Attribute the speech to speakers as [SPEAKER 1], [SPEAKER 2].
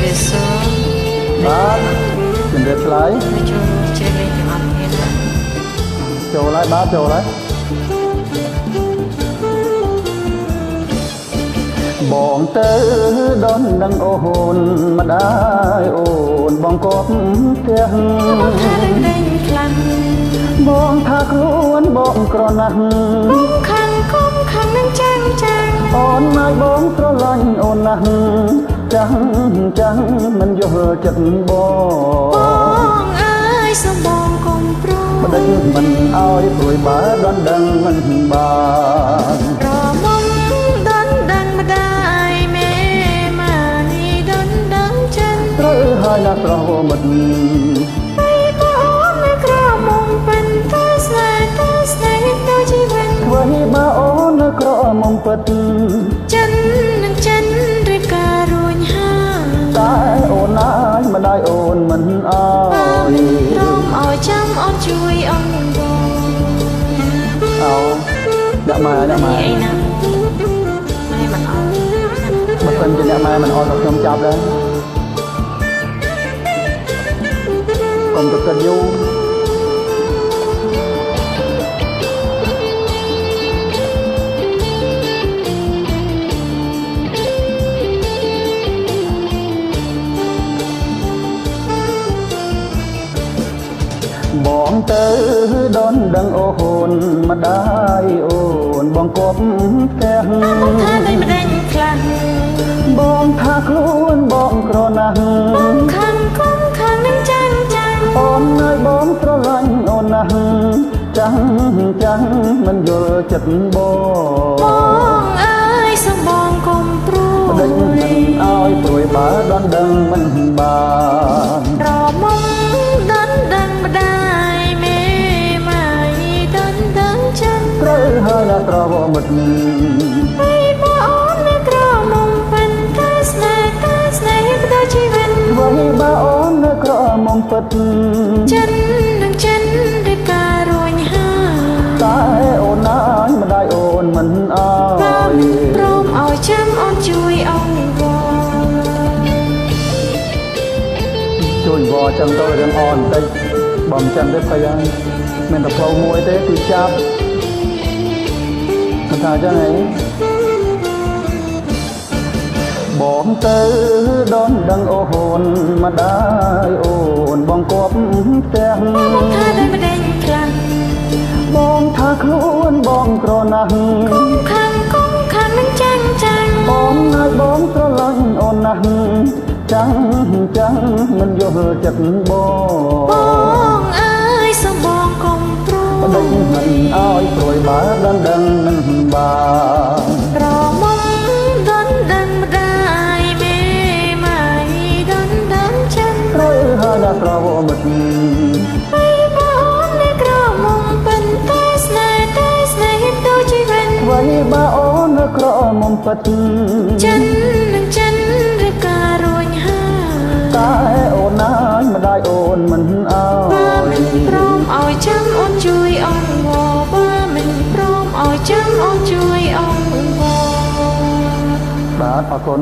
[SPEAKER 1] Reso
[SPEAKER 2] បាទជំរាបឆ្លើយ
[SPEAKER 1] មកចូលជ្រើសលេងទាំងអស់គ្នាណា
[SPEAKER 2] ចូលហើយបាទចូលហើយបងទៅដល់នឹងអូនម្ដាយអូនបងគប់ផ្ទះ
[SPEAKER 1] បងថានឹងដេញខ្លាំង
[SPEAKER 2] បងថាខ្លួនបងក្រណាស់
[SPEAKER 1] បងខាងគុំខាងនឹងចាំងចាំង
[SPEAKER 2] អូនមកបងស្រឡាញ់អូនណាស់ចាំងមិនយល់ចិត្តបង
[SPEAKER 1] បងអើយសូមបងកុំព្រោះ
[SPEAKER 2] បដិញមិនអោយព្រួយបើដណ្ដឹងមិនបាន
[SPEAKER 1] រមុំដណ្ដឹងម្ដាយមេម៉ានីដណ្ដឹងចិន
[SPEAKER 2] ត្រូវហើយណាស្រស់មិត្ត
[SPEAKER 1] បីបងនៅក្រមុំពិនទៅស្នេហ៍ទៅជីវិត
[SPEAKER 2] ធ្វើបើអូននៅក្រមុំពិត
[SPEAKER 1] ចិននឹងចិនរៀបការរួញហើ
[SPEAKER 2] តែអូនណាយម្ដាយអូនមិនអោយ
[SPEAKER 1] ព្រមឲ្យចាំអូនជួយអង្វរ
[SPEAKER 2] អោដាក់ម៉ែដាក់ម៉ែ
[SPEAKER 1] អីណាម៉ែមិនអត់
[SPEAKER 2] បើសិនជាអ្នកម៉ែមិនអោយក៏ខ្ញុំចាប់ដែរកុំទៅគិតយូរបងទៅដល់ដឹងអូនម្ដាយអូនបងគប់ផ្ទះ
[SPEAKER 1] បងថាតែម្ដេចខ្លះ
[SPEAKER 2] បងថាខ្លួនបងក្រណាស់
[SPEAKER 1] បងខាងគុំខាងនឹងចាំងចាំង
[SPEAKER 2] អូននៅបងស្រឡាញ់អូនណាស់ចាំងមិនយល់ចិត្តបង
[SPEAKER 1] បងអើយសូមបងកុំព្រួយ
[SPEAKER 2] បដិញមិនអោយព្រួយបើដណ្ដឹងមិនបាន
[SPEAKER 1] រមុំដណ្ដឹងម្ដាយមេម៉ាយដណ្ដឹងចិន
[SPEAKER 2] ត្រូវហើយណាត្រវមិត្ត
[SPEAKER 1] បីបងនៅក្រមុំពិនទៅស្នេហ៍ទៅជីវិត
[SPEAKER 2] ធ្វើបើអូននៅក្រមុំពិត
[SPEAKER 1] ចិននឹងចិនរៀបការរួញហើ
[SPEAKER 2] តែអូនណាយម្ដាយអូនមិនអោយ
[SPEAKER 1] ព្រមឲ្យចាំអូនជួយអង្វរ
[SPEAKER 2] ជួយវល់ចឹងទៅរឿងអនបន្តិចបើមិនចឹងទេភ័យហើយមានតែផ្លូវមួយទេគឺចាប់មិនថាចឹងហីបងទៅដល់ដឹងអូនម្ដាយអូនបងគប់ផ្ទះ
[SPEAKER 1] បងថាតែម្ដេចខ្លះ
[SPEAKER 2] បងថាខ្លួនបងក្រណាស់
[SPEAKER 1] គុំខាងនឹងចាំងចាំង
[SPEAKER 2] អូនហើយបងស្រឡាញ់អូនណាស់ចាំងមិនយល់ចិត្តបង
[SPEAKER 1] បងអើយសូមបងកុំព្រួយ
[SPEAKER 2] បដិញមិនអោយព្រួយបើដណ្ដឹងមិនបាន
[SPEAKER 1] រមុំដណ្ដឹងម្ដាយមេម៉ាយដណ្ដឹងចិន
[SPEAKER 2] ត្រូវហើយណាស្រវមិត្ត
[SPEAKER 1] បីបងនៅក្រមុំពិនទៅស្នេហ៍ទៅជីវិត
[SPEAKER 2] ធ្វើបើអូននៅក្រមុំពិត
[SPEAKER 1] ចិននឹងចិនរៀបការរួញហើ
[SPEAKER 2] តែអូនណាយម្ដាយអូនមិនអោ
[SPEAKER 1] បើមិន
[SPEAKER 2] យ
[SPEAKER 1] ព្រមឲ្យចាំអូនជួយអង្វរបើមិនព្រមឲ្យចាំអូនជួយអង្វរ
[SPEAKER 2] បាទអរគុណ